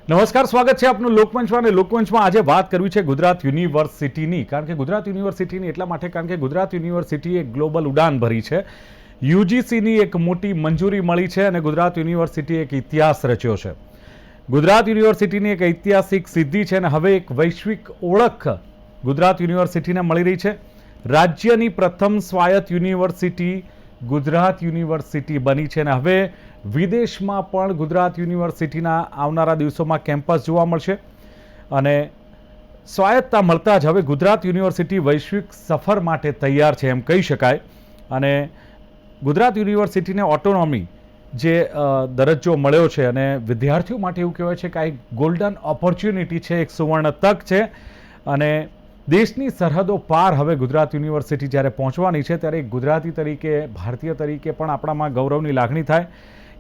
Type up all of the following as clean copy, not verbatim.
નમસ્કાર, સ્વાગત છે આપનું લોકમંચમાં. અને લોકમંચમાં આજે વાત કરવી છે ગુજરાત યુનિવર્સિટીની. કારણ કે ગુજરાત યુનિવર્સિટીની એટલા માટે કારણ કે ગુજરાત યુનિવર્સિટી એક ગ્લોબલ ઉડાન ભરી છે. યુજીસીની એક મોટી મંજૂરી મળી છે અને ગુજરાત યુનિવર્સિટી એક ઇતિહાસ રચ્યો છે. ગુજરાત યુનિવર્સિટીની એક ઐતિહાસિક સિદ્ધિ છે અને હવે એક વૈશ્વિક ઓળખ ગુજરાત યુનિવર્સિટીને મળી રહી છે. રાજ્યની પ્રથમ સ્વાયત્ત યુનિવર્સિટી ગુજરાત યુનિવર્સિટી બની છે અને હવે વિદેશમાં પણ ગુજરાત યુનિવર્સિટીના આવનારા દિવસોમાં કેમ્પસ જોવા મળશે. અને સ્વાયત્તતા મળતા જ હવે ગુજરાત યુનિવર્સિટી વૈશ્વિક સફર માટે તૈયાર છે એમ કહી શકાય. અને ગુજરાત યુનિવર્સિટીને ઓટોનોમી જે દરજ્જો મળ્યો છે અને વિદ્યાર્થીઓ માટે એવું કહેવાય છે કે આ એક ગોલ્ડન ઓપોર્ચ્યુનિટી છે, એક સુવર્ણ તક છે. અને દેશની સરહદો પાર હવે ગુજરાત યુનિવર્સિટી જ્યારે પહોંચવાની છે ત્યારે એક ગુજરાતી તરીકે, ભારતીય તરીકે પણ આપણામાં ગૌરવની લાગણી થાય.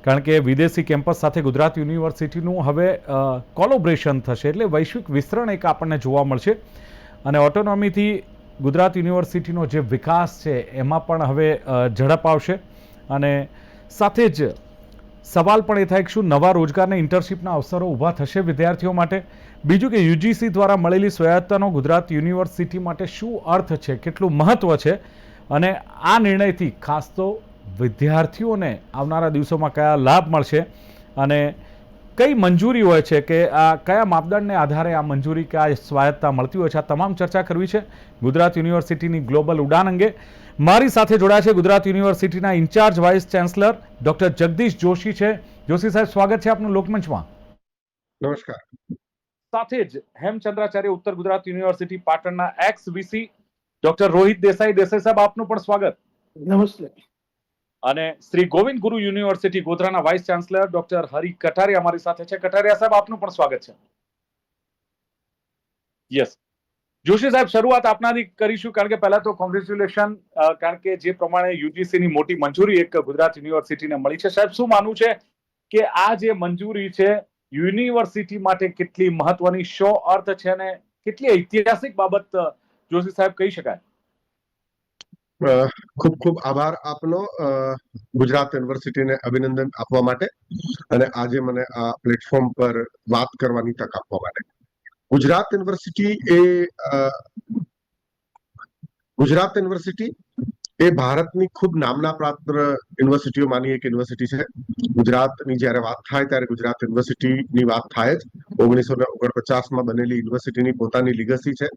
કારણ કે વિદેશી કેમ્પસ સાથે ગુજરાત યુનિવર્સિટીનું હવે કોલોબ્રેશન થશે એટલે વૈશ્વિક વિસ્તરણ એક આપણને જોવા મળશે. અને ઓટોનોમીથી ગુજરાત યુનિવર્સિટીનો જે વિકાસ છે એમાં પણ હવે ઝડપ આવશે. અને સાથે જ સવાલ પણ એ થાય કે શું નવા રોજગારના ઇન્ટર્નશીપના અવસરો ઊભા થશે વિદ્યાર્થીઓ માટે. બીજું કે યુજીસી દ્વારા મળેલી સ્વાયત્તતાનો ગુજરાત યુનિવર્સિટી માટે શું અર્થ છે, કેટલું મહત્વ છે અને આ નિર્ણયથી ખાસ તો વિદ્યાર્થીઓને આવનારા દિવસોમાં કયા લાભ મળશે અને કઈ મંજૂરી હોય છે કે આ કયા માપદંડને આધારે આ મંજૂરી કે આ સ્વાયત્તતા મળતી હોય છે, આ તમામ ચર્ચા કરવી છે ગુજરાત યુનિવર્સિટીની ગ્લોબલ ઉડાન અંગે. મારી સાથે જોડાયા છે ગુજરાત યુનિવર્સિટીના in-charge vice chancellor doctor Jagdish Joshi છે. જોશી સાહેબ, સ્વાગત છે આપનું લોકમંચમાં. નમસ્કાર. સાથે જ હેમચંદ્રાચાર્ય ઉત્તર ગુજરાત યુનિવર્સિટી પાટણના x VC doctor Rohit Desai. Desai સાહેબ, આપનું પણ સ્વાગત. નમસ્તે. અને શ્રી ગોવિંદ ગુરુ university ગોધરાના vice chancellor doctor Hari Kataria અમારી સાથે છે. કટારિયા સાહેબ, આપનું પણ સ્વાગત છે. યસ, જોશી સાહેબ, શરૂઆત આપનાથી કરીશું. કારણ કે પહેલા તો કોંગ્રેચ્યુલેશન, કારણ કે જે પ્રમાણે યુજીસીની મોટી મંજૂરી એક ગુજરાત યુનિવર્સિટીને મળી છે. સાહેબ, શું માનવું છે કે આ જે મંજૂરી છે યુનિવર્સિટી માટે કેટલી મહત્વની, શો અર્થ છે અને કેટલી ઐતિહાસિક બાબત જોશી સાહેબ કહી શકાય? ખૂબ ખૂબ આભાર આપનો ગુજરાત યુનિવર્સિટીને અભિનંદન આપવા માટે અને આજે મને આ પ્લેટફોર્મ પર વાત કરવાની તક આપવા માટે. ગુજરાત યુનિવર્સિટી એ ભારતની ખૂબ નામના પાત્ર યુનિવર્સિટીઓમાંની એક યુનિવર્સિટી છે. ગુજરાતની જ્યારે વાત થાય ત્યારે ગુજરાત યુનિવર્સિટીની વાત થાય જ. 1949માં બનેલી યુનિવર્સિટીની પોતાની લીગસી છે.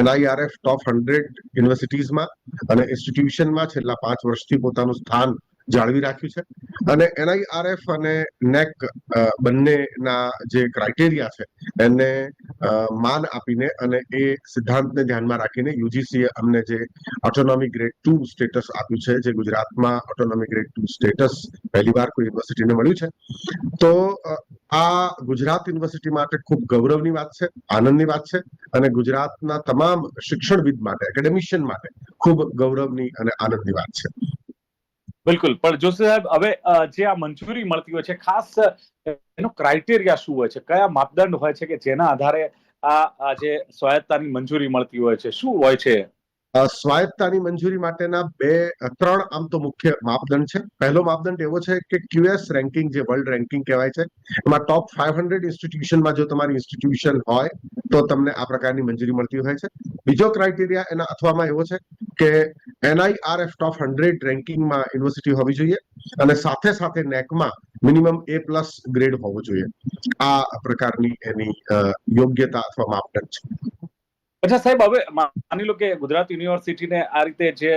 NIRF ટોપ 100 યુનિવર્સિટીઝમાં અને ઇન્સ્ટિટ્યુશનમાં છેલ્લા 5 વર્ષથી પોતાનું સ્થાન જાળવી રાખ્યું છે. અને NIRF અને NEC બંનેના જે ક્રાઇટેરિયા છે એને માન આપીને અને એ સિદ્ધાંતને ધ્યાનમાં રાખીને યુજીસીએ અમને જે ઓટોનોમી ગ્રેડ 2 સ્ટેટસ આપ્યું છે, જે ગુજરાતમાં ઓટોનોમી ગ્રેડ 2 સ્ટેટસ પહેલીવાર કોઈ યુનિવર્સિટીને મળ્યું છે. તો આ ગુજરાત યુનિવર્સિટી માટે ખૂબ ગૌરવની વાત છે, આનંદની વાત છે અને ગુજરાતના તમામ શિક્ષણવિદ માટે, એકેડેમિશિયન માટે ખૂબ ગૌરવની અને આનંદની વાત છે. બિલકુલ. પણ જોશી સાહેબ, હવે જે આ મંજૂરી મળતી હોય છે, ખાસ એનો ક્રાઇટેરિયા શું હોય છે, કયા માપદંડ હોય છે કે જેના આધારે આ જે સ્વાયત્તતાની મંજૂરી મળતી હોય છે, શું હોય છે? સ્વાયત્તતાની મંજૂરી માટેના 3 આમ તો મુખ્ય માપદંડ છે. પહેલો માપદંડ એવો છે કે QS રેન્કિંગ, જે વર્લ્ડ રેન્કિંગ કહેવાય છે, એમાં ટોપ 500 ઇન્સ્ટિટ્યુશનમાં જો તમારી ઇન્સ્ટિટ્યુશન હોય તો તમને આ પ્રકારની મંજૂરી મળતી હોય છે. બીજો ક્રાઇટેરિયા એના અથવામાં એવો છે કે NIRF ટોપ 100 રેન્કિંગમાં યુનિવર્સિટી હોવી જોઈએ અને સાથે સાથે નેકમાં મિનિમમ A+ ગ્રેડ હોવો જોઈએ. આ પ્રકારની એની યોગ્યતા અથવા માપદંડ છે. અચ્છા સાહેબ, હવે માની લો કે ગુજરાત યુનિવર્સિટીને આ રીતે જે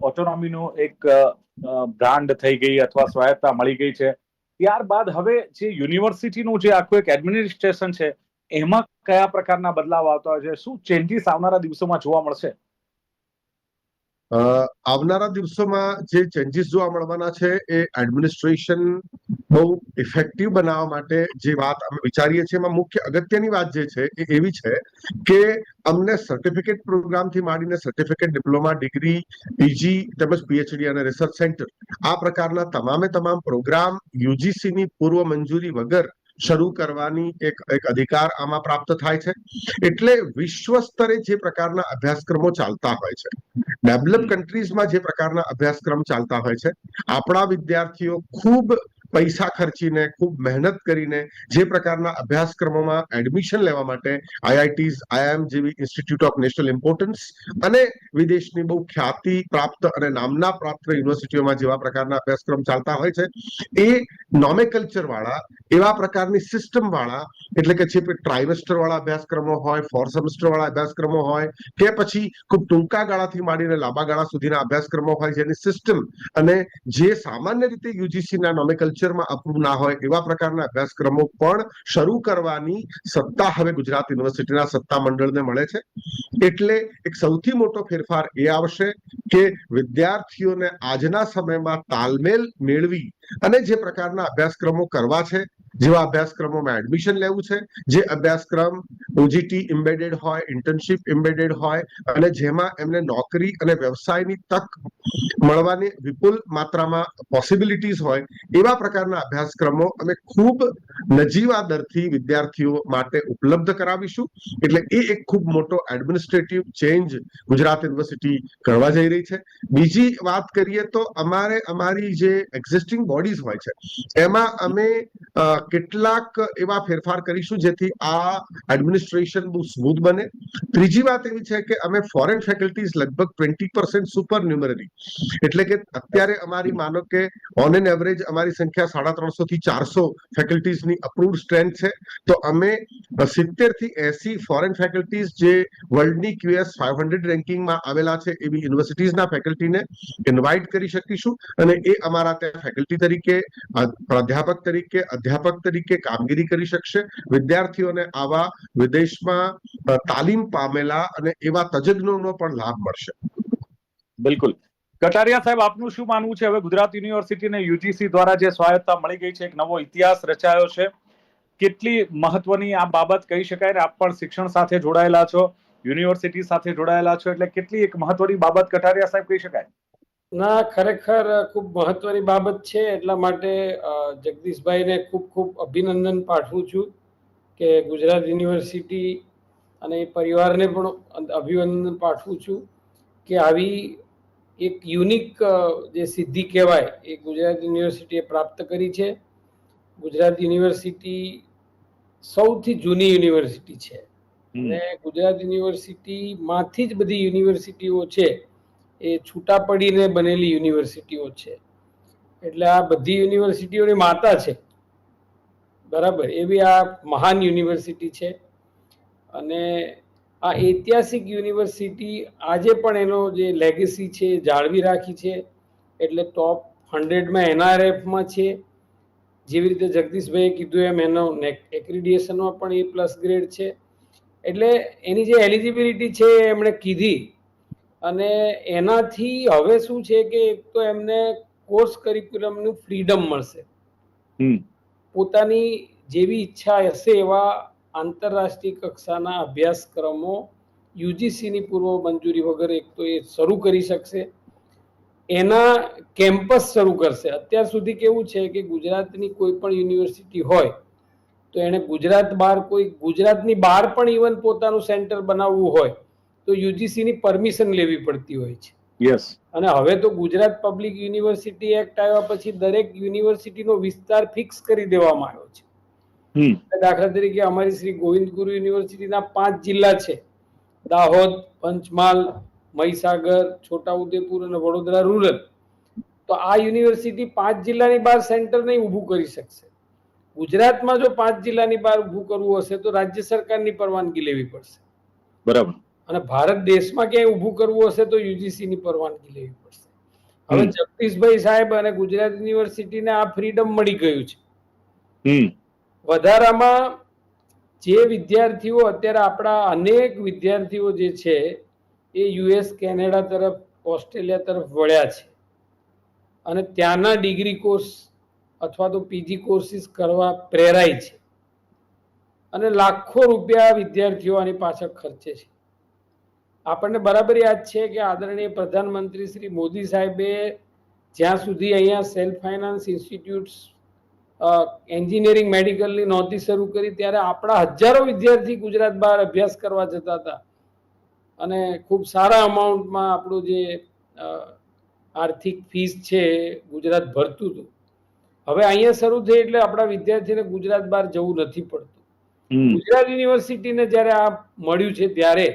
ઓટોનોમીનો એક બ્રાન્ડ થઈ ગઈ અથવા સ્વાયત્તતા મળી ગઈ છે, ત્યારબાદ હવે જે યુનિવર્સિટીનું જે આખું એક એડમિનિસ્ટ્રેશન છે એમાં કયા પ્રકારના બદલાવ આવતા હોય છે, શું ચેન્જીસ આવનારા દિવસોમાં જોવા મળશે? આવનારા દિવસોમાં જે ચેન્જીસ જોવા મળવાના છે એ એડમિનિસ્ટ્રેશન બહુ ઇફેક્ટિવ બનાવવા માટે જે વાત અમે વિચારીએ છીએ એમાં મુખ્ય અગત્યની વાત જે છે એ એવી છે કે અમને સર્ટિફિકેટ પ્રોગ્રામથી માંડીને સર્ટિફિકેટ, ડિપ્લોમા, ડિગ્રી, પીજી તેમજ PhD અને રિસર્ચ સેન્ટર આ પ્રકારના તમામ પ્રોગ્રામ યુજીસીની પૂર્વ મંજૂરી વગર શરૂ કરવાની એક અધિકાર આમાં પ્રાપ્ત થાય છે. એટલે વિશ્વ સ્તરે જે પ્રકારના અભ્યાસક્રમો ચાલતા હોય છે, ડેવલપ કન્ટ્રીઝમાં જે પ્રકારના અભ્યાસક્રમ ચાલતા હોય છે, આપણા વિદ્યાર્થીઓ ખૂબ પૈસા ખર્ચીને ખૂબ મહેનત કરીને જે પ્રકારના અભ્યાસક્રમોમાં એડમિશન લેવા માટે આઈઆઈટીઝ આઈઆઈએમ જેવી ઇન્સ્ટિટ્યૂટ ઓફ નેશનલ ઇમ્પોર્ટન્સ અને વિદેશની બહુ ખ્યાતિ પ્રાપ્ત અને નામના પ્રાપ્ત યુનિવર્સિટીઓમાં જેવા પ્રકારના અભ્યાસક્રમ ચાલતા હોય છે, એ નોમેકલ્ચર વાળા એવા પ્રકારની સિસ્ટમ વાળા, એટલે કે છે ટ્રાઇમેસ્ટર વાળા અભ્યાસક્રમો હોય, 4 સેમેસ્ટર વાળા અભ્યાસક્રમો હોય, કે પછી ખૂબ ટૂંકા ગાળાથી માંડીને લાંબા ગાળા સુધીના અભ્યાસક્રમો હોય, જેની સિસ્ટમ અને જે સામાન્ય રીતે યુજીસીના નોમેકલ્ચરમાં અપ્રૂવ ના હોય એવા પ્રકારના અભ્યાસક્રમો પણ શરૂ કરવાની સત્તા હવે ગુજરાત યુનિવર્સિટીના સત્તા મંડળને મળે છે. એટલે એક સૌથી મોટો ફેરફાર એ આવશે કે વિદ્યાર્થીઓને આજના સમયમાં તાલમેલ મેળવી અને જે પ્રકારના અભ્યાસક્રમો કરવા છે, જેવા અભ્યાસક્રમોમાં એડમિશન લેવું છે, જે અભ્યાસક્રમ ઓજીટી એમ્બેડેડ હોય, ઇન્ટર્નશિપ એમ્બેડેડ હોય અને જેમાં એમને નોકરી અને વ્યવસાયની તક મળવાની વિપુલ માત્રામાં પોસિબિલિટીઝ હોય, એવા પ્રકારના અભ્યાસક્રમો અમે ખૂબ નજીવા દરથી વિદ્યાર્થીઓ માટે ઉપલબ્ધ કરાવીશું. એટલે એ એક ખૂબ મોટો એડમિનિસ્ટ્રેટિવ ચેન્જ ગુજરાત યુનિવર્સિટી કરવા જઈ રહી છે. બીજી વાત કરીએ તો અમારી જે એક્ઝિસ્ટિંગ બોડીઝ હોય છે, એમાં અમે કેટલાક એવા ફેરફાર કરીશું જેથી આ એડમિનિસ્ટ્રેશન બહુ સ્મૂથ બને. ત્રીજી વાત એવી છે કે અમે ફોરેન ફેકલ્ટીઝ લગભગ 20% સુપર ન્યુમરરી, એટલે કે અત્યારે અમારી માનો કે ઓન એન એવરેજ અમારી સંખ્યા 350 થી 400 ફેકલ્ટીઝની અપ્રૂવ્ડ સ્ટ્રેન્થ છે, તો અમે 70 થી 80 ફોરેન ફેકલ્ટીઝ જે વર્લ્ડની QS 500 રેન્કિંગમાં આવેલા છે એવી યુનિવર્સિટીઝના ફેકલ્ટીને ઇન્વાઇટ કરી શકીશું અને એ અમારા ત્યાં ફેકલ્ટી તરીકે, પ્રાધ્યાપક તરીકે કામગીરી કરી શકશે. વિદ્યાર્થીઓને આવા વિદેશમાં તાલીમ પામેલા અને એવા તજજ્ઞોનો પણ લાભ મળશે. બિલકુલ. કટારિયા સાહેબ, આપનું શું માનવું છે? હવે ગુજરાત યુનિવર્સિટીને યુજીસી દ્વારા જે સ્વાયત્તતા મળી ગઈ છે, એક નવો ઇતિહાસ રચાયો છે, કેટલી મહત્વની આ બાબત કહી શકાય? આપ પણ શિક્ષણ સાથે જોડાયેલા છો, યુનિવર્સિટી સાથે જોડાયેલા છો, એટલે કેટલી એક મહત્વની બાબત કટારિયા સાહેબ કહી શકાય? ના, ખરેખર ખૂબ મહત્વની બાબત છે. એટલા માટે જગદીશભાઈને ખૂબ ખૂબ અભિનંદન પાઠવું છું કે ગુજરાત યુનિવર્સિટી અને એ પરિવારને પણ અભિનંદન પાઠવું છું કે આવી એક યુનિક જે સિદ્ધિ કહેવાય એ ગુજરાત યુનિવર્સિટીએ પ્રાપ્ત કરી છે. ગુજરાત યુનિવર્સિટી સૌથી જૂની યુનિવર્સિટી છે અને ગુજરાત યુનિવર્સિટીમાંથી જ બધી યુનિવર્સિટીઓ છે એ છૂટા પડીને બનેલી યુનિવર્સિટીઓ છે. એટલે આ બધી યુનિવર્સિટીઓની માતા છે, બરાબર, એવી આ મહાન યુનિવર્સિટી છે. અને આ ઐતિહાસિક યુનિવર્સિટી આજે પણ એનો જે લેગેસી છે જાળવી રાખી છે. એટલે ટોપ 100માં NRFમાં છે. જેવી રીતે જગદીશભાઈએ કીધું એમ એનો એક્રિડિએશનમાં પણ A+ ગ્રેડ છે. એટલે એની જે એલિજિબિલિટી છે એમણે કીધી અને એનાથી હવે શું છે કે એક તો એમને કોર્સ કરિક્યુલમનું ફ્રીડમ મળશે. પોતાની જેવી ઈચ્છા હશે એવા આંતરરાષ્ટ્રીય કક્ષાના અભ્યાસક્રમો યુજીસીની પૂર્વ મંજૂરી વગર એક તો એ શરૂ કરી શકશે. એના કેમ્પસ શરૂ કરશે. અત્યાર સુધી કેવું છે કે ગુજરાતની કોઈ પણ યુનિવર્સિટી હોય તો એને ગુજરાતની બહાર પણ ઇવન પોતાનું સેન્ટર બનાવવું હોય તો યુજીસીની પરમિશન લેવી પડતી હોય છે. યસ. અને હવે તો ગુજરાત પબ્લિક યુનિવર્સિટી એક્ટ આવ્યા પછી દરેક યુનિવર્સિટીનો વિસ્તાર ફિક્સ કરી દેવામાં આવ્યો છે. દાખલા તરીકે અમારી શ્રી ગોવિંદ ગુરુ યુનિવર્સિટીના 5 જિલ્લા છે: દાહોદ, પંચમહાલ, મહીસાગર, છોટાઉદેપુર અને વડોદરા રૂરલ. તો આ યુનિવર્સિટી 5 જિલ્લાની બહાર સેન્ટર નહીં ઊભું કરી શકશે. ગુજરાતમાં જો 5 જિલ્લાની બહાર ઊભું કરવું હશે તો રાજ્ય સરકારની પરવાનગી લેવી પડશે. બરાબર. અને ભારત દેશમાં ક્યાંય ઊભું કરવું હશે તો યુજીસીની પરવાનગી લેવી પડશે. હવે જગદીશભાઈ સાહેબ અને ગુજરાત યુનિવર્સિટીને આ ફ્રીડમ મળી ગયું છે. વધારામાં જે વિદ્યાર્થીઓ અત્યારે આપણા અનેક વિદ્યાર્થીઓ જે છે એ US, કેનેડા તરફ, ઓસ્ટ્રેલિયા તરફ વળ્યા છે અને ત્યાંના ડિગ્રી કોર્સ અથવા તો પીજી કોર્સીસ કરવા પ્રેરાય છે અને લાખો રૂપિયા વિદ્યાર્થીઓ આની પાછળ ખર્ચે છે. આપણને બરાબર યાદ છે કે આદરણીય પ્રધાનમંત્રી શ્રી મોદી સાહેબે જ્યાં સુધી અહીંયા સેલ્ફ ફાઇનાન્સ ઇન્સ્ટિટ્યૂટ્સ એન્જિનિયરિંગ મેડિકલની નોંધણી શરૂ કરી ત્યારે આપણા હજારો વિદ્યાર્થી ગુજરાત બહાર અભ્યાસ કરવા જતા હતા અને ખૂબ સારા અમાઉન્ટમાં આપણું જે આર્થિક ફીસ છે ગુજરાત ભરતું હતું. હવે અહીંયા શરૂ થઈ એટલે આપણા વિદ્યાર્થીને ગુજરાત બહાર જવું નથી પડતું. ગુજરાત યુનિવર્સિટીને જ્યારે આ મળ્યું છે ત્યારે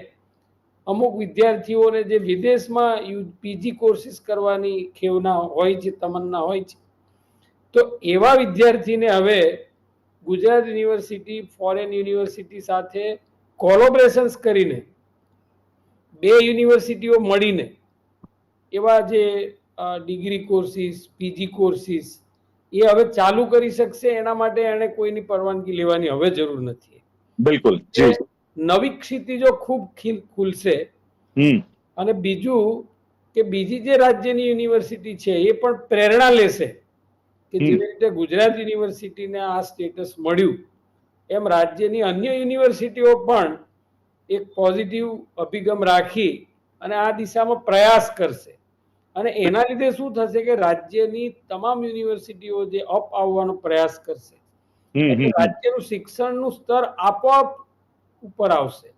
અમુક વિદ્યાર્થીઓને જે વિદેશમાં પીજી કોર્સીસ કરવાની ખેવના હોય છે, તમન્ના હોય છે, તો એવા વિદ્યાર્થીને હવે ગુજરાત યુનિવર્સિટી ફોરેન યુનિવર્સિટી સાથે કોલોબરેશન્સ કરીને બે યુનિવર્સિટીઓ મળીને એવા જે ડિગ્રી કોર્સીસ, પીજી કોર્સીસ એ હવે ચાલુ કરી શકશે. એના માટે એને કોઈની પરવાનગી લેવાની હવે જરૂર નથી. બિલકુલ નવી ક્ષિતિજો ખૂબ ખુલશે. અને બીજું કે બીજી જે રાજ્યની યુનિવર્સિટી છે એ પણ પ્રેરણા લેશે કે જેવી રીતે ગુજરાત યુનિવર્સિટીને આ સ્ટેટસ મળ્યું એમ રાજ્યની અન્ય યુનિવર્સિટીઓ પણ એક પોઝિટિવ અભિગમ રાખી અને આ દિશામાં પ્રયાસ કરશે. અને એના લીધે શું થશે કે રાજ્યની તમામ યુનિવર્સિટીઓ જે અપ આવવાનો પ્રયાસ કરશે, રાજ્યનું શિક્ષણનું સ્તર આપોઆપ ઉપર આવશે.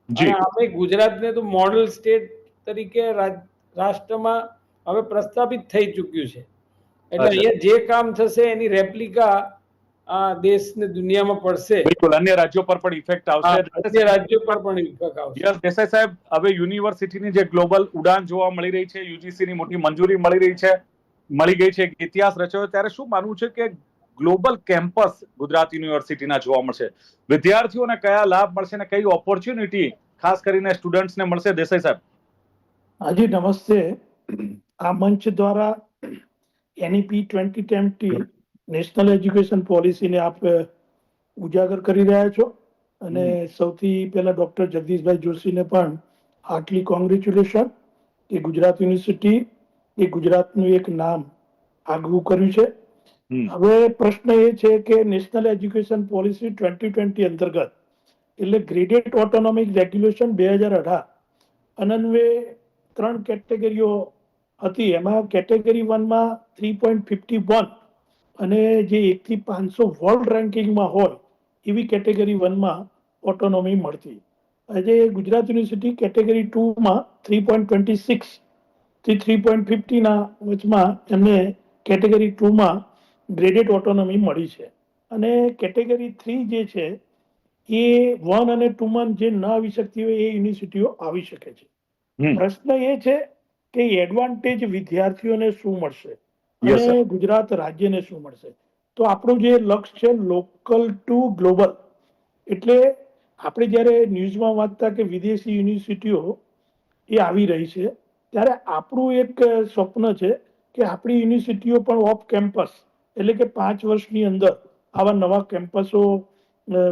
અને આપણે ગુજરાતને તો મોડલ સ્ટેટ તરીકે રાષ્ટ્રમાં હવે પ્રસ્થાપિત થઈ ચૂક્યું છે. એટલે અહીંયા જે કામ થશે એની રેપ્લિકા આ દેશને દુનિયામાં પડશે. બિલકુલ અન્ય રાજ્યો પર પણ ઇફેક્ટ આવશે. અન્ય રાજ્યો પર પણ ઇફેક્ટ આવશે. યસ દેસાઈ સાહેબ, હવે યુનિવર્સિટીની જે ગ્લોબલ ઉડાન જોવા મળી રહી છે, યુજીસીની મોટી મંજૂરી મળી ગઈ છે, ઇતિહાસ રચ્યો, ત્યારે શું માનવું છે કે ગ્લોબલ કેમ્પસ ગુજરાત યુનિવર્સિટીના જોવા મળશે? વિદ્યાર્થીઓને કયા લાભ મળશે અને કઈ ઓપોર્ચ્યુનિટી ખાસ કરીને સ્ટુડન્ટ્સને મળશે? દેસાઈ સાહેબ. હાજી નમસ્તે. આ મંચ દ્વારા એનઈપી 2020 નેશનલ એજ્યુકેશન પોલિસીને આપ ઉજાગર કરી રહ્યા છો અને સૌથી પહેલા ડોક્ટર જગદીશભાઈ જોશીને પણ હાર્ટલી કોંગ્રેચ્યુલેશન કે ગુજરાત યુનિવર્સિટી એ ગુજરાતનું એક નામ આગવું કર્યું છે. હવે પ્રશ્ન એ છે કે નેશનલ એજ્યુકેશન પોલિસી 2020 અંતર્ગત એટલે ગ્રેડેડ ઓટોનોમિક રેગ્યુલેશન 2018 અનન્વયે 3 કેટેગરીઓ હતી. એમાં કેટેગરી 1માં 3.51 અને જે 1 થી 500 વર્લ્ડ રેન્કિંગમાં હોય એવી કેટેગરી 1માં ઓટોનોમી મળતી. આજે ગુજરાત યુનિવર્સિટી કેટેગરી 2માં 3.26 થી 3.50 ના વચમાં એમને કેટેગરી 2માં ગ્રેડેડ ઓટોનોમી મળી છે. અને કેટેગરી 3 જે છે એ 1 અને 2માં જે ન આવી શકતી હોય એ યુનિવર્સિટીઓ આવી શકે છે. પ્રશ્ન એ છે કે એડવાન્ટેજ વિદ્યાર્થીઓને શું મળશે અને ગુજરાત રાજ્યને શું મળશે? તો આપણું જે લક્ષ્ય છે લોકલ ટુ ગ્લોબલ, એટલે આપણે જ્યારે ન્યૂઝમાં વાંચતા કે વિદેશી યુનિવર્સિટીઓ એ આવી રહી છે ત્યારે આપણું એક સ્વપ્ન છે કે આપણી યુનિવર્સિટીઓ પણ ઓફ કેમ્પસ એટલે કે 5 વર્ષની અંદર આવા નવા કેમ્પસો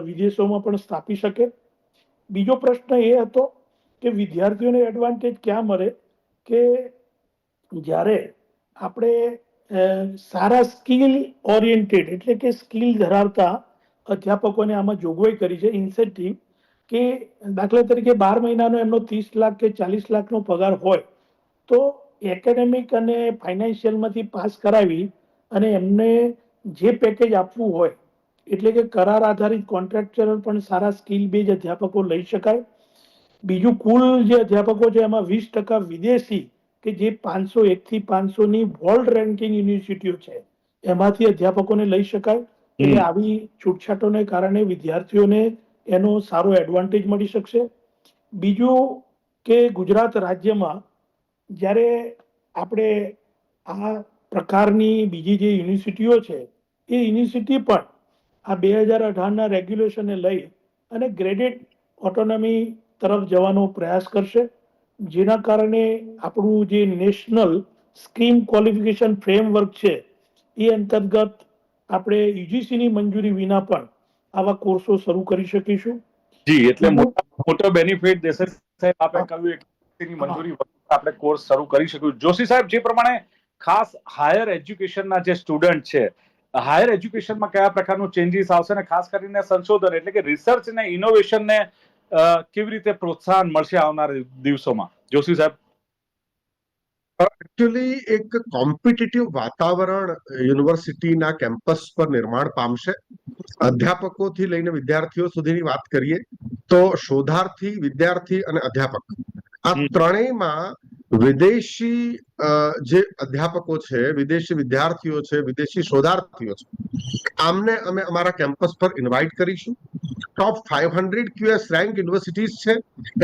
વિદેશોમાં પણ સ્થાપી શકે. બીજો પ્રશ્ન એ હતો કે વિદ્યાર્થીઓને એડવાન્ટેજ ક્યાં મળે કે જ્યારે આપણે સારા સ્કિલ ઓરિએન્ટેડ એટલે કે સ્કિલ ધરાવતા અધ્યાપકોને આમાં જોગવાઈ કરી છે ઇન્સેન્ટિવ કે દાખલા તરીકે 12 મહિનાનો એમનો 30 લાખ કે 40 લાખનો પગાર હોય તો એકેડેમિક અને ફાઇનાન્શિયલમાંથી પાસ કરાવી અને એમને જે પેકેજ આપવું હોય એટલે કે કરાર આધારિત કોન્ટ્રાક્ચરલ પણ સારા સ્કિલ બેઝ અધ્યાપકો લઈ શકાય. બીજું કુલ જે અધ્યાપકો છે એમાં 20% વિદેશી કે જે 501 થી 500 ની વર્લ્ડ રેન્કિંગ યુનિવર્સિટીઓ છે એમાંથી અધ્યાપકોને લઈ શકાય. એટલે આવી છૂટછાટોને કારણે વિદ્યાર્થીઓને એનો સારો એડવાન્ટેજ મળી શકશે. બીજું કે ગુજરાત રાજ્યમાં જ્યારે આપણે આ પ્રકારની બીજી જે યુનિવર્સિટીઓ છે એ યુનિવર્સિટી પણ આ 2018ના રેગ્યુલેશનને લઈ અને ગ્રેડેડ ઓટોનોમી તરફ જવાનો પ્રયાસ કરશે, જેના કારણે આપણું જે નેશનલ સ્કીમ ક્વોલિફિકેશન ફ્રેમવર્ક છે એ અંતર્ગત આપણે યુજીસીની મંજૂરી વિના પણ આવા કોર્સો શરૂ કરી શકીશું. જી, એટલે મોટો બેનિફિટ દેસાઈ સાહેબ આપે કહ્યું યુજીસીની મંજૂરી વગર આપણે કોર્સ શરૂ કરી શકીશું. જોશી સાહેબ, જે પ્રમાણે ખાસ હાયર એજ્યુકેશનના જે સ્ટુડન્ટ છે, હાયર એજ્યુકેશનમાં કયા પ્રકારનું ચેન્જીસ આવશે અને ખાસ કરીને સંશોધન એટલે કે રિસર્ચ અને ઇનોવેશનને કેવી રીતે પ્રોત્સાહન મળશે આવનારા દિવસોમાં? જોશી સાહેબ. એકચ્યુઅલી એક કોમ્પિટિટિવ વાતાવરણ યુનિવર્સિટીના કેમ્પસ પર નિર્માણ પામશે. અધ્યાપકોથી લઈને વિદ્યાર્થીઓ સુધીની વાત કરીએ તો શોધાર્થી, વિદ્યાર્થી અને અધ્યાપક આ ત્રણેયમાં વિદેશી જે અધ્યાપકો છે, વિદેશી વિદ્યાર્થીઓ છે, વિદેશી શોધાર્થીઓ છે, આમને અમે અમારા કેમ્પસ પર ઇન્વાઇટ કરીશું. ટોપ 500 QS રેન્ક યુનિવર્સિટીઝ છે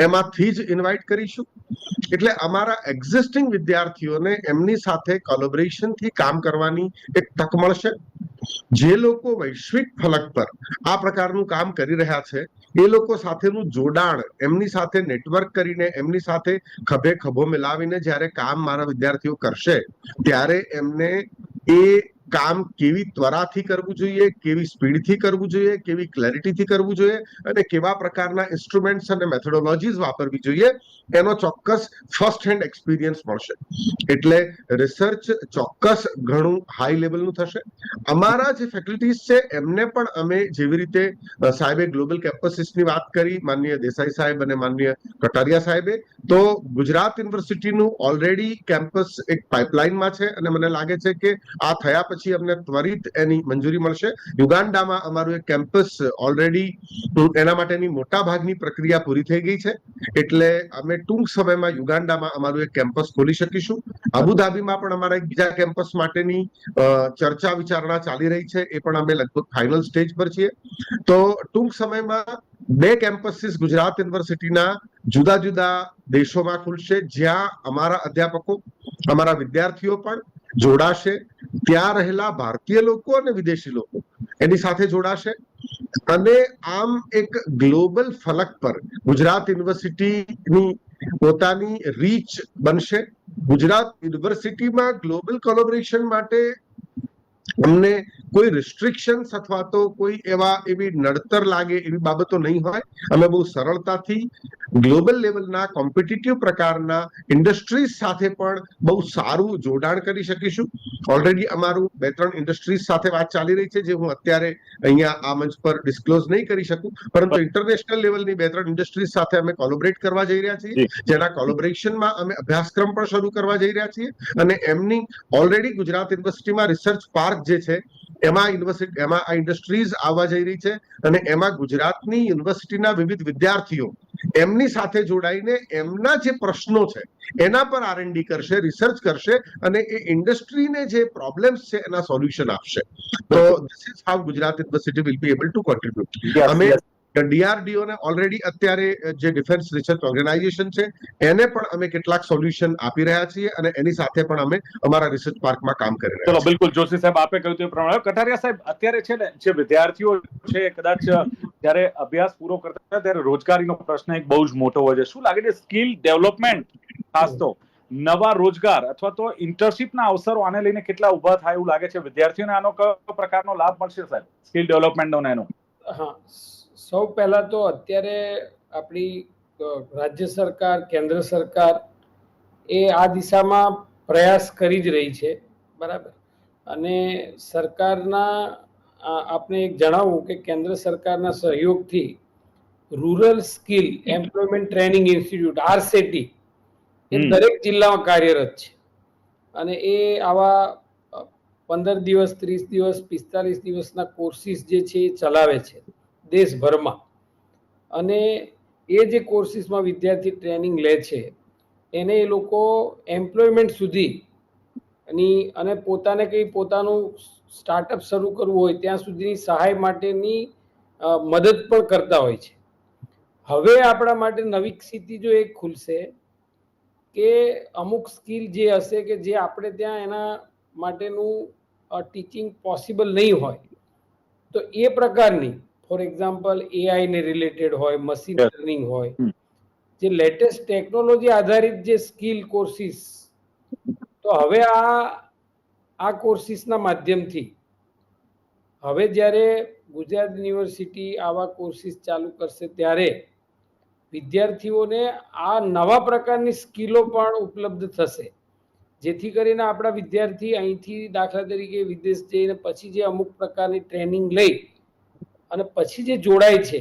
એમાંથી જ ઇન્વાઇટ કરીશું. એટલે અમારા એક્ઝિસ્ટિંગ વિદ્યાર્થીઓને એમની સાથે કોલેબોરેશનથી કામ કરવાની એક તક મળશે. જે લોકો વૈશ્વિક ફલક પર આ પ્રકારનું કામ કરી રહ્યા છે એ લોકો સાથેનું જોડાણ, એમની સાથે નેટવર્ક કરીને, એમની સાથે ખભે ખભો મિલાવીને જ્યારે કામ મારા વિદ્યાર્થીઓ કરશે ત્યારે એમને એ કામ કેવી ત્વરાથી કરવું જોઈએ, કેવી સ્પીડથી કરવું જોઈએ, કેવી ક્લેરિટીથી કરવું જોઈએ અને કેવા પ્રકારના ઇન્સ્ટ્રુમેન્ટ્સ અને મેથોડોલોજીસ વાપરવી જોઈએ એનો ચોક્કસ ફર્સ્ટ હેન્ડ એક્સપિરિયન્સ મળશે. એટલે રિસર્ચ ચોક્કસ ઘણું હાઈ લેવલનું થશે. અમારા જે ફેકલ્ટીઝ છે એમને પણ અમે જેવી રીતે સાહેબે ગ્લોબલ કેમ્પસીસની વાત કરી, માનનીય દેસાઈ સાહેબ અને માનનીય કટારિયા સાહેબે, તો ગુજરાત યુનિવર્સિટીનું ઓલરેડી કેમ્પસ એક પાઇપલાઇનમાં છે અને મને લાગે છે કે આ થયા પછી અમને ત્વરિત એની મંજૂરી મળશે. યુગાન્ડામાં અમારું એક કેમ્પસ ઓલરેડી એના માટેની મોટા ભાગની પ્રક્રિયા પૂરી થઈ ગઈ છે. એટલે અમે ટૂંક સમયમાં યુગાન્ડામાં અમારું એક કેમ્પસ ખોલી શકીશું. અબુધાબીમાં પણ અમારા એક બીજા કેમ્પસ માટેની ચર્ચા વિચારણા ચાલી રહી છે, એ પણ અમે લગભગ ફાઇનલ સ્ટેજ પર છીએ. તો ટૂંક સમયમાં 2 કેમ્પસીસ ગુજરાત યુનિવર્સિટીના જુદા જુદા દેશોમાં ખુલશે, જ્યાં અમારા અધ્યાપકો, અમારા વિદ્યાર્થીઓ પણ જોડાશે. ત્યાં રહેલા ભારતીય લોકો અને વિદેશી લોકો એની સાથે જોડાશે અને આમ એક ગ્લોબલ ફલક પર ગુજરાત યુનિવર્સિટીની પોતાની રીચ બનશે. ગુજરાત યુનિવર્સિટીમાં ગ્લોબલ કોલેબોરેશન માટે અમને કોઈ રિસ્ટ્રિક્શન્સ અથવા તો કોઈ એવી નડતર લાગે એવી બાબતો નહીં હોય. અમે બહુ સરળતાથી ગ્લોબલ લેવલના કોમ્પિટિટિવ પ્રકારના ઇન્ડસ્ટ્રીઝ સાથે પણ બહુ સારું જોડાણ કરી શકીશું. ઓલરેડી અમારું 2-3 ઇન્ડસ્ટ્રીઝ સાથે વાત ચાલી રહી છે, જે હું અત્યારે અહીંયા આ મંચ પર ડિસ્ક્લોઝ નહીં કરી શકું, પરંતુ ઇન્ટરનેશનલ લેવલની 2-3 ઇન્ડસ્ટ્રીઝ સાથે અમે કોલેબોરેટ કરવા જઈ રહ્યા છીએ, જેના કોલેબોરેશનમાં અમે અભ્યાસક્રમ પણ શરૂ કરવા જઈ રહ્યા છીએ અને એમની ઓલરેડી ગુજરાત યુનિવર્સિટીમાં રિસર્ચ પાર્ક જે છે એમાં આ ઇન્ડસ્ટ્રીઝ આવવા જઈ રહી છે અને એમાં ગુજરાતની યુનિવર્સિટીના વિવિધ વિદ્યાર્થીઓ એમની સાથે જોડાઈને એમના જે પ્રશ્નો છે એના પર R&D કરશે, રિસર્ચ કરશે અને એ ઇન્ડસ્ટ્રીને જે પ્રોબ્લેમ્સ છે એના સોલ્યુશન આપશે. તો this is how Gujarat university will be able to contribute. અમે DRDO ને ઓલરેડી અત્યારે જે ડિફેન્સ રિસર્ચ ઓર્ગેનાઇઝેશન છે એને પણ અમે કેટલાક સોલ્યુશન આપી રહ્યા છીએ અને એની સાથે પણ અમે અમારા રિસર્ચ પાર્કમાં કામ કરી રહ્યા છીએ. ચલો, બિલકુલ જોશી સાહેબ, આપે કહ્યું તે પ્રમાણે કટારિયા સાહેબ, અત્યારે છે ને જે વિદ્યાર્થીઓ છે કદાચ જ્યારે અભ્યાસ પૂરો કરતા હોય ત્યારે રોજગારીનો પ્રશ્ન એક બહુ જ મોટો હોય છે. શું લાગે છે સ્કિલ ડેવલપમેન્ટ, ખાસ તો નવા રોજગાર અથવા તો ઇન્ટર્નશિપના અવસરો આને લઈને કેટલા ઉભા થાય એવું લાગે છે? વિદ્યાર્થીઓને આનો કયો પ્રકારનો લાભ મળશે સાહેબ, સ્કિલ ડેવલપમેન્ટનો એનો? હા, સૌ પહેલા તો અત્યારે આપણી રાજ્ય સરકાર, કેન્દ્ર સરકાર એ આ દિશામાં પ્રયાસ કરી જ રહી છે, બરાબર. અને સરકારના આપને એક જણાવું કે કેન્દ્ર સરકારના સહયોગથી rural skill employment training institute RCET એ દરેક જિલ્લામાં કાર્યરત છે અને એ આવા 15 દિવસ, 30 દિવસ, 45 દિવસના કોર્સિસ જે છે એ ચલાવે છે દેશભરમાં. અને એ જે કોર્સિસમાં વિદ્યાર્થી ટ્રેનિંગ લે છે એને એ લોકો એમ્પ્લોયમેન્ટ સુધી અને પોતાને કંઈ પોતાનું સ્ટાર્ટઅપ શરૂ કરવું હોય ત્યાં સુધીની સહાય માટેની મદદ પણ કરતા હોય છે. હવે આપણા માટે નવી ક્ષિતિજો એક ખુલશે કે અમુક સ્કિલ જે હશે કે જે આપણે ત્યાં એના માટેનું ટીચિંગ પોસિબલ નહીં હોય, તો એ પ્રકારની, ફોર એક્ઝામ્પલ AI ને રિલેટેડ હોય, મશીન લર્નિંગ હોય, જે લેટેસ્ટ ટેકનોલોજી આધારિત જે સ્કિલ કોર્સિસ, તો હવે આ કોર્સિસના માધ્યમથી હવે જ્યારે ગુજરાત યુનિવર્સિટી આવા કોર્સિસ ચાલુ કરશે ત્યારે વિદ્યાર્થીઓને આ નવા પ્રકારની સ્કિલો પણ ઉપલબ્ધ થશે, જેથી કરીને આપણા વિદ્યાર્થી અહીંથી દાખલા તરીકે વિદેશ જઈને પછી જે અમુક પ્રકારની ટ્રેનિંગ લઈ અને પછી જે જોડાય છે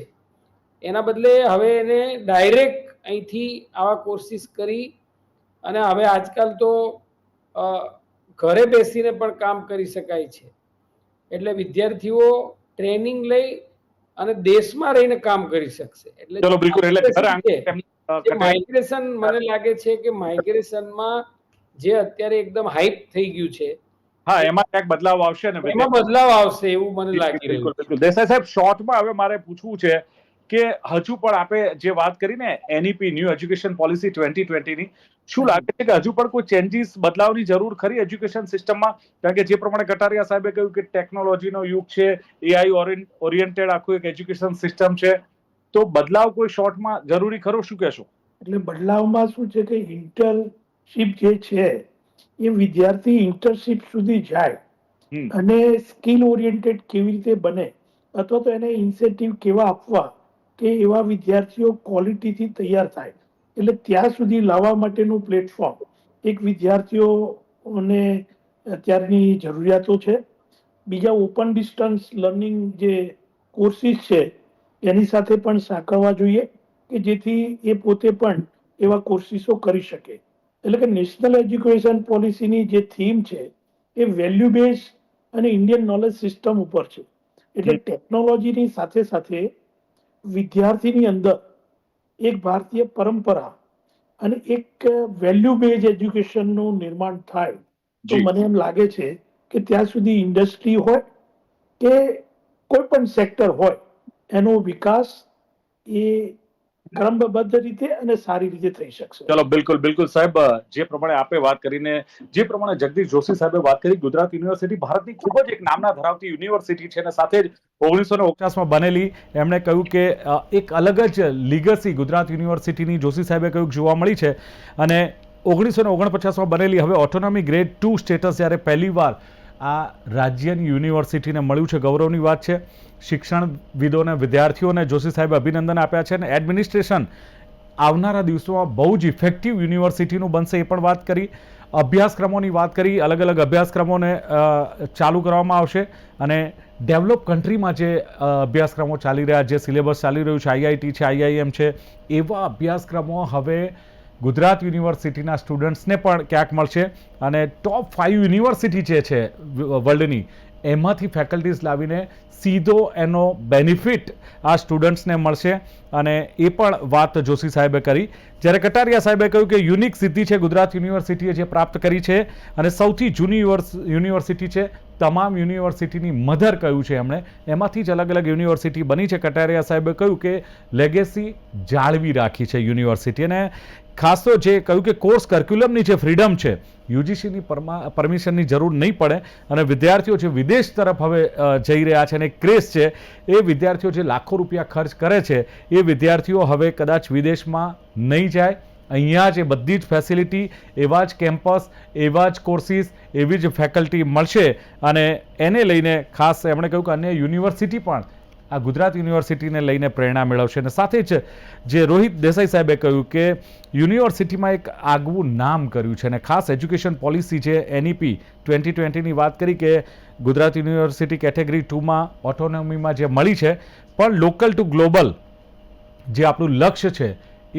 એના બદલે હવે એને ડાયરેક્ટ અહીંથી આવા કોર્સિસ કરી અને હવે આજકાલ તો ઘરે બેસીને પણ કામ કરી શકાય છે. એટલે વિદ્યાર્થીઓ ટ્રેનિંગ લઈ અને દેશમાં રહીને કામ કરી શકશે. એટલે ચલો, બિલકુલ. એટલે માઇગ્રેશન મને લાગે છે કે માઇગ્રેશનમાં જે અત્યારે એકદમ હાઇપ થઈ ગયું છે હા, એમાં ક્યાંક બદલાવ આવશે ને એમાં બદલાવ આવશે એવું મને લાગી રહ્યું બિલકુલ છે. બિલકુલ. દેસાઈ સાહેબ, શોર્ટમાં હવે મારે પૂછવું છે કે હજુ પણ આપે જે વાત કરી ને એનઈપી ન્યૂ એજ્યુકેશન પોલિસી 2020 ની, શું લાગે છે કે હજુ પણ કોઈ ચેન્જીસ, બદલાવની જરૂર ખરી એજ્યુકેશન સિસ્ટમમાં? કારણ કે જે પ્રમાણે કટારિયા સાહેબે કહ્યું કે ટેકનોલોજીનો યુગ છે, એઆઈ ઓરિએન્ટેડ આખું એક એજ્યુકેશન સિસ્ટમ છે, તો બદલાવ કોઈ શોર્ટમાં જરૂરી ખરો? શું કહેશો? એટલે બદલાવમાં શું છે કે ઇન્ટર્નશીપ જે છે એ વિદ્યાર્થી ઇન્ટર્નશીપ સુધી જાય અને સ્કિલ ઓરિએન્ટેડ કેવી રીતે બને અથવા તો એને ઇન્સેન્ટિવ કેવા આપવા કે એવા વિદ્યાર્થીઓ ક્વોલિટીથી તૈયાર થાય, એટલે ત્યાં સુધી લાવવા માટેનું પ્લેટફોર્મ એક વિદ્યાર્થીઓને અત્યારની જરૂરિયાતો છે. બીજા ઓપન ડિસ્ટન્સ લર્નિંગ જે કોર્સિસ છે એની સાથે પણ સાંકળવા જોઈએ કે જેથી એ પોતે પણ એવા કોર્સિસો કરી શકે. એટલે કે નેશનલ એજ્યુકેશન પોલિસીની જે થીમ છે એ વેલ્યુ બેઝ અને ઇન્ડિયન નોલેજ સિસ્ટમ ઉપર છે. એટલે ટેકનોલોજીની સાથે સાથે વિદ્યાર્થીની અંદર એક ભારતીય પરંપરા અને એક વેલ્યુ બેઝ એજ્યુકેશનનું નિર્માણ થાય તો મને એમ લાગે છે કે ત્યાં સુધી ઇન્ડસ્ટ્રી હોય કે કોઈ પણ સેક્ટર હોય એનો વિકાસ એ ક્રમબદ્ધ રીતે અને સારી રીતે થઈ શકશે. ચલો, બિલકુલ બિલકુલ સાહેબ, જે પ્રમાણે આપે વાત કરીને, જે પ્રમાણે જગદીશ જોશી સાહેબે વાત કરી, ગુજરાત યુનિવર્સિટી ભારતની ખૂબ જ એક નામના ધરાવતી યુનિવર્સિટી છે અને સાથે જ 1949માં બનેલી. એમણે કહ્યું કે એક અલગ જ લીગસી ગુજરાત યુનિવર્સિટીની જોશી સાહેબે કહ્યું જોવા મળી છે અને 1949માં બનેલી હવે ઓટોનોમી ગ્રેડ 2 સ્ટેટસ જ્યારે પહેલીવાર આ રાજ્યની યુનિવર્સિટીને મળ્યું છે, ગૌરવની વાત છે. શિક્ષણવિદોને, વિદ્યાર્થીઓને જોશી સાહેબે અભિનંદન આપ્યા છે અને એડમિનિસ્ટ્રેશન આવનારા દિવસોમાં બહુ જ ઇફેક્ટિવ યુનિવર્સિટીનું બનશે એ પણ વાત કરી. અભ્યાસક્રમોની વાત કરી, અલગ અલગ અભ્યાસક્રમોને ચાલુ કરવામાં આવશે અને ડેવલપ કન્ટ્રીમાં જે અભ્યાસક્રમો ચાલી રહ્યા, જે સિલેબસ ચાલી રહ્યું છે, આઈઆઈટી છે, આઈઆઈએમ છે, એવા અભ્યાસક્રમો હવે ગુજરાત યુનિવર્સિટીના સ્ટુડન્ટ્સને પણ ક્યાંક મળશે અને ટોપ 5 યુનિવર્સિટી જે છે વર્લ્ડની, એમાંથી ફેકલ્ટીઝ લાવીને સીધો એનો બેનિફિટ આ સ્ટુડન્ટ્સને મળશે અને એ પણ વાત જોશી સાહેબે કરી. જ્યારે કટારિયા સાહેબે કહ્યું કે યુનિક સિદ્ધિ છે ગુજરાત યુનિવર્સિટીએ જે પ્રાપ્ત કરી છે અને સૌથી જૂની યુનિવર્સિટી છે, તમામ યુનિવર્સિટીની મધર કહ્યું છે એમણે, એમાંથી જ અલગ અલગ યુનિવર્સિટી બની છે. કટારિયા સાહેબે કહ્યું કે લેગેસી જાળવી રાખી છે યુનિવર્સિટી અને ખાસ તો જે કહ્યું કે કોર્સ કરિક્યુલમની જે ફ્રીડમ છે, યુજીસીની પરમિશનની જરૂર નહીં પડે અને વિદ્યાર્થીઓ જે વિદેશ તરફ હવે જઈ રહ્યા છે અને ક્રેઝ છે, એ વિદ્યાર્થીઓ જે લાખો રૂપિયા ખર્ચ કરે છે એ વિદ્યાર્થીઓ હવે કદાચ વિદેશમાં નહીં જાય. અહીંયા જે બધી જ ફેસિલિટી, એવા જ કેમ્પસ, એવા જ કોર્સિસ, એવી જ ફેકલ્ટી મળશે અને એને લઈને ખાસ એમણે કહ્યું કે અન્ય યુનિવર્સિટી પણ આ ગુજરાત યુનિવર્સિટીને લઈને પ્રેરણા મેળવશે અને સાથે જ જે રોહિત દેસાઈ સાહેબે કહ્યું કે યુનિવર્સિટીમાં એક આગવું નામ કર્યું છે અને ખાસ એજ્યુકેશન પોલિસી છે એનઈપી 2020ની વાત કરી કે ગુજરાત યુનિવર્સિટી કેટેગરી 2માં ઓટોનોમીમાં જે મળી છે, પણ લોકલ ટુ ગ્લોબલ જે આપણું લક્ષ્ય છે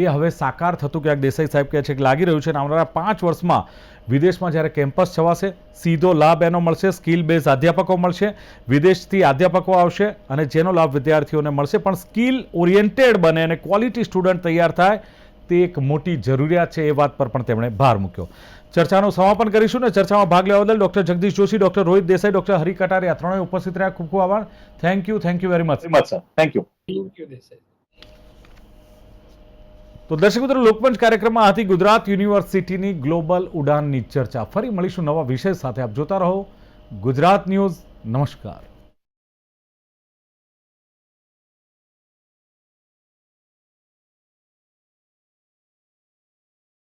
એ હવે સાકાર થતું ક્યાંક દેસાઈ સાહેબ કહે છે કે લાગી રહ્યું છે અને આવનારા 5 વર્ષમાં વિદેશમાં જ્યારે કેમ્પસ છવાશે, સીધો લાભ એનો મળશે, સ્કિલ બેઝ અધ્યાપકો મળશે, વિદેશથી અધ્યાપકો આવશે અને જેનો લાભ વિદ્યાર્થીઓને મળશે, પણ સ્કિલ ઓરિએન્ટેડ બને અને ક્વોલિટી સ્ટુડન્ટ તૈયાર થાય તે એક મોટી જરૂરિયાત છે. એ વાત પર પણ તેમણે ભાર મૂક્યો. ચર્ચાનું સમાપન કરીશું ને ચર્ચામાં ભાગ લેવા બદલ doctor Jagdish Joshi, doctor Rohit Desai, doctor Hari Katariya ત્રણેય ઉપસ્થિત રહ્યા. ખૂબ ખૂબ આભાર. Thank you very much sir. Thank you. Desai. તો દર્શક મિત્રો, લોકમંચ કાર્યક્રમમાં હતી ગુજરાત યુનિવર્સિટીની ગ્લોબલ ઉડાનની ચર્ચા. ફરી મળીશું નવા વિષય સાથે. આપ જોતા રહો ગુજરાત ન્યૂઝ. નમસ્કાર.